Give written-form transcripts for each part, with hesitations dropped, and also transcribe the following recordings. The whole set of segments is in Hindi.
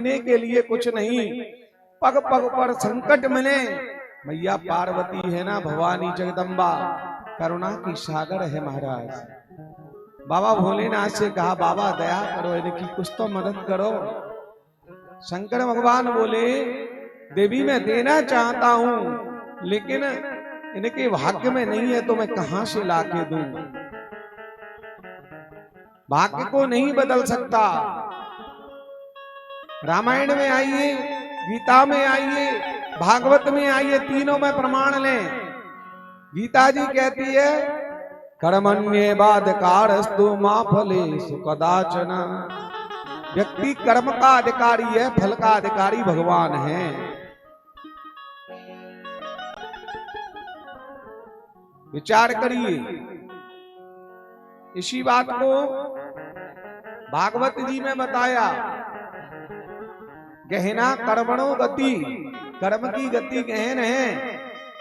देने के लिए कुछ नहीं, पग पग पर संकट मिले। मैया पार्वती है ना, भवानी जगदम्बा करुणा की सागर है महाराज। बाबा भोलेनाथ से कहा, बाबा दया करो, इनकी कुछ तो मदद करो। शंकर भगवान बोले, देवी मैं देना चाहता हूं, लेकिन इनके भाग्य में नहीं है तो मैं कहां से लाके दूं। भाग्य को नहीं बदल सकता। रामायण में आइए, गीता में आइए, भागवत में आइए, तीनों में प्रमाण लें। गीता जी कहती है, कर्मण्येवाधिकारस्तु मा फलेषु कदाचन। व्यक्ति कर्म का अधिकारी है, फल का अधिकारी भगवान है। विचार करिए। इसी बात को भागवत जी में बताया, गहना कर्मणो गति, कर्म की गति गहन है।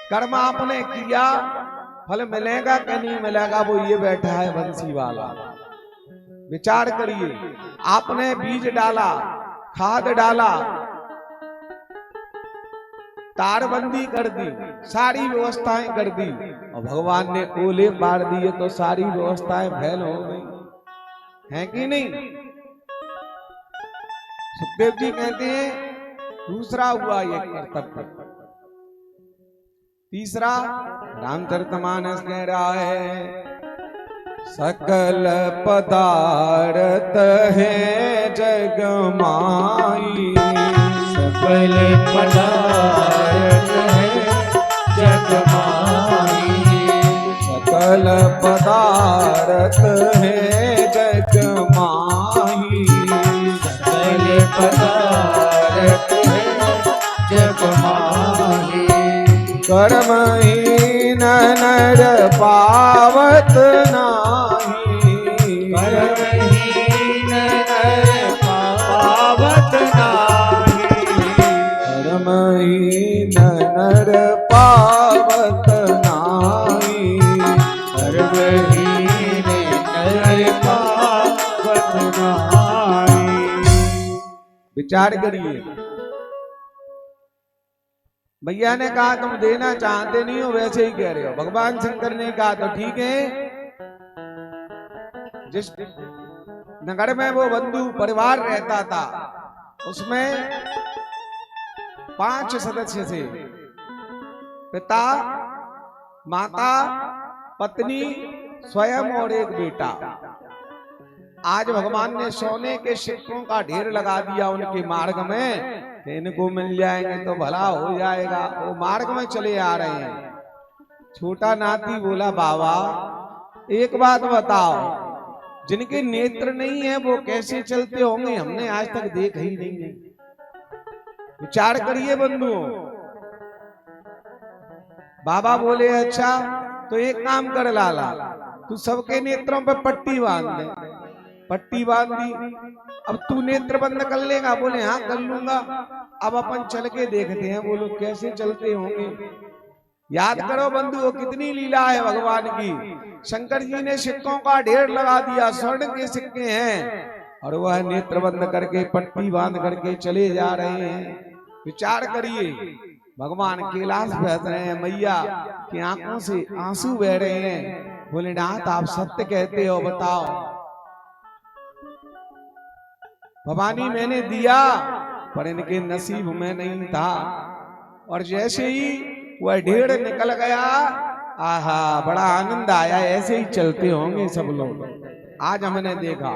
कर्म आपने किया, फल मिलेगा कि नहीं मिलेगा वो ये बैठा है बंसी वाला। विचार करिए, आपने बीज डाला, खाद डाला, तारबंदी कर दी, सारी व्यवस्थाएं कर दी, और भगवान ने ओले मार दिए तो सारी व्यवस्थाएं फैल हो गई, है कि नहीं? सुखदेव जी कहते हैं, दूसरा हुआ ये कर्तव्य। तीसरा रामचरितमानस कह रहा है, सकल पदार्थ है जग माई। सकल पदार्थ है जग माई। सकल पदार्थ है जग माई। सकल पदार्थ है जग माई। कर्महीन नर पावत नाही। कर्महीन नर पावत नाही। कर्महीन नर पावत नाही। कर्महीन नर पावत नाही। विचार करिए। भैया ने कहा तुम देना चाहते नहीं हो, वैसे ही कह रहे हो। भगवान शंकर ने कहा तो ठीक है। जिस नगर में वो बंधु परिवार रहता था, उसमें 5 सदस्य थे, पिता, माता, पत्नी, स्वयं और एक बेटा। आज भगवान ने सोने के सिक्कों का ढेर लगा दिया उनके मार्ग में, इनको मिल जाएंगे तो भला हो जाएगा। वो मार्ग में चले आ रहे हैं। छोटा नाती बोला, बाबा एक बात बताओ, जिनके नेत्र नहीं है वो कैसे चलते होंगे? हमने आज तक देखा ही नहीं। विचार करिए बंधुओं। बाबा बोले, अच्छा तो एक काम कर लाला, तू सबके नेत्रों पे पट्टी बांध दे। पट्टी बांध दी। अब तू नेत्र बंद कर लेगा? बोले हाँ कर लूंगा। अब अपन चल के देखते हैं वो लोग कैसे चलते होंगे। याद करो बंधुओं, कितनी लीला है भगवान की। शंकर जी ने सिक्कों का ढेर लगा दिया, स्वर्ण के सिक्के हैं, और वह नेत्र बंद करके पट्टी बांध करके चले जा रहे हैं। विचार करिए, भगवान कैलाश बहस रहे हैं, मैया की आंखों से आंसू बह रहे हैं। भोलेनाथ आप सत्य कहते हो, बताओ। भवानी मैंने दिया पर इनके नसीब में नहीं था। और जैसे ही वह ढेर निकल गया, आहा बड़ा आनंद आया। ऐसे ही चलते होंगे सब लोग। आज हमने देखा,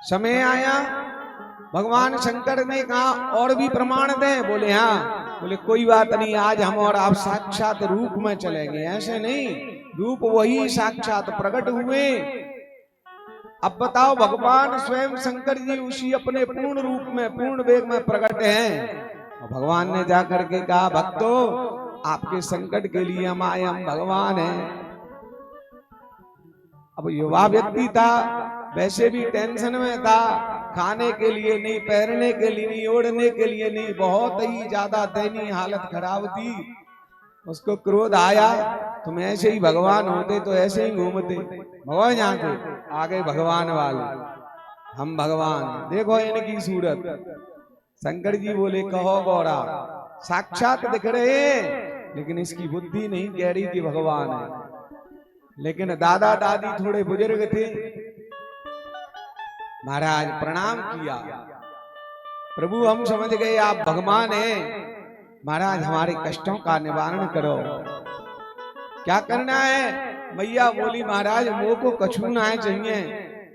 समय आया, भगवान शंकर ने कहा और भी प्रमाण दें? बोले हाँ। बोले कोई बात नहीं, आज हम और आप साक्षात रूप में चलेंगे। ऐसे नहीं, रूप वही साक्षात प्रकट हुए। अब बताओ, भगवान स्वयं शंकर जी उसी अपने पूर्ण रूप में, पूर्ण वेग में प्रकट हैं। भगवान ने जाकर के कहा, भक्तों आपके संकट के लिए हम आए, हम भगवान हैं। अब युवा व्यक्ति था, वैसे भी टेंशन में था, खाने के लिए नहीं, पहनने के लिए नहीं, ओढ़ने के लिए नहीं, बहुत ही ज्यादा दयनीय हालत खराब थी। उसको क्रोध आया, तुम ऐसे ही भगवान होते तो ऐसे ही घूमते। भगवान यहाँ थे, आ गए भगवान वाले। हम भगवान, देखो इनकी सूरत। शंकर जी बोले कहो गौरा, साक्षात दिख रहे हैं, लेकिन इसकी बुद्धि नहीं कह रही कि भगवान है। लेकिन दादा दादी थोड़े बुजुर्ग थे, महाराज प्रणाम किया, प्रभु हम समझ गए आप भगवान हैं, महाराज हमारे कष्टों का निवारण करो। क्या करना है? मैया बोली महाराज मोह को कछु ना चाहिए,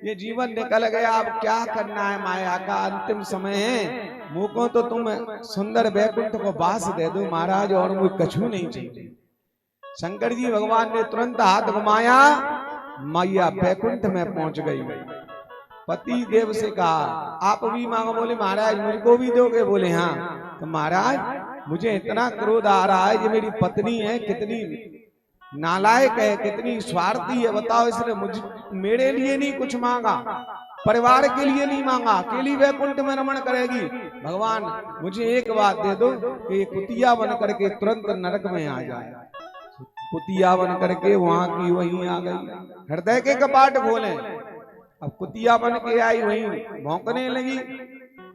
ये जीवन निकल गया, अब क्या करना है, माया का अंतिम समय है, मुँह को तो तुम सुंदर वैकुंठ को वास दे दो महाराज, और मुझे कछु नहीं चाहिए। शंकर जी भगवान ने तुरंत हाथ घुमाया, मैया वैकुंठ में पहुंच गई। पति देव से कहा आप भी मांगो, बोले महाराज मुझको भी दोगे, बोले हाँ। तो महाराज मुझे इतना क्रोध आ रहा है, ये मेरी पत्नी है, कितनी नालायक है, कितनी स्वार्थी है, बताओ, इसने मुझ मेरे लिए नहीं कुछ मांगा, परिवार के लिए नहीं मांगा, अकेली वैकुंठ में रमण करेगी। भगवान मुझे एक बात दे दो कि ये कुतिया बन करके तुरंत नरक में आ जाए। कुतिया बन करके वहां की वहीं आ गई, हृदय के कपाट खोले। अब कुतिया बन के आई, वहीं भौंकने लगी।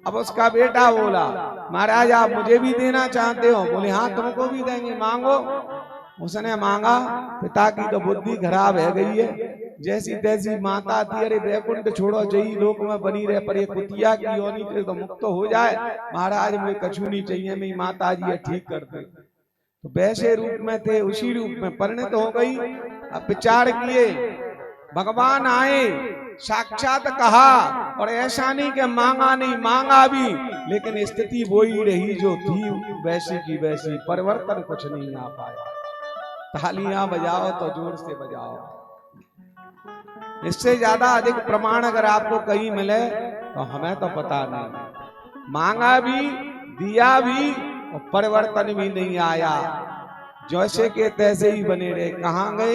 अब उसका बेटा बोला महाराज आप मुझे भी देना चाहते हो, बोले हाँ तुमको भी देंगे, मांगो। उसने मांगा, पिता की तो बुद्धि खराब है गई है, जैसी तैसी माता थी, अरे वैकुंठ छोड़ो जई लोक में बनी रहे, पर ये कुतिया की योनि से तो मुक्त हो जाए, महाराज मुझे कछु नहीं चाहिए, मेरी माता जी है ठीक कर दे। तो वैसे रूप में थे, उसी रूप में परिणत हो गई। अब विचार किए, भगवान आए, साक्षात कहा, और ऐसा नहीं कि मांगा नहीं, मांगा भी, लेकिन स्थिति वही रही जो थी वैसी की वैसी, परिवर्तन कुछ नहीं आ पाया। तालियां बजाओ तो जोर से बजाओ। इससे ज्यादा अधिक प्रमाण अगर आपको कहीं मिले तो हमें तो पता नहीं। मांगा भी, दिया भी, और परिवर्तन भी नहीं आया, जैसे के तैसे ही बने रहे। कहां गए?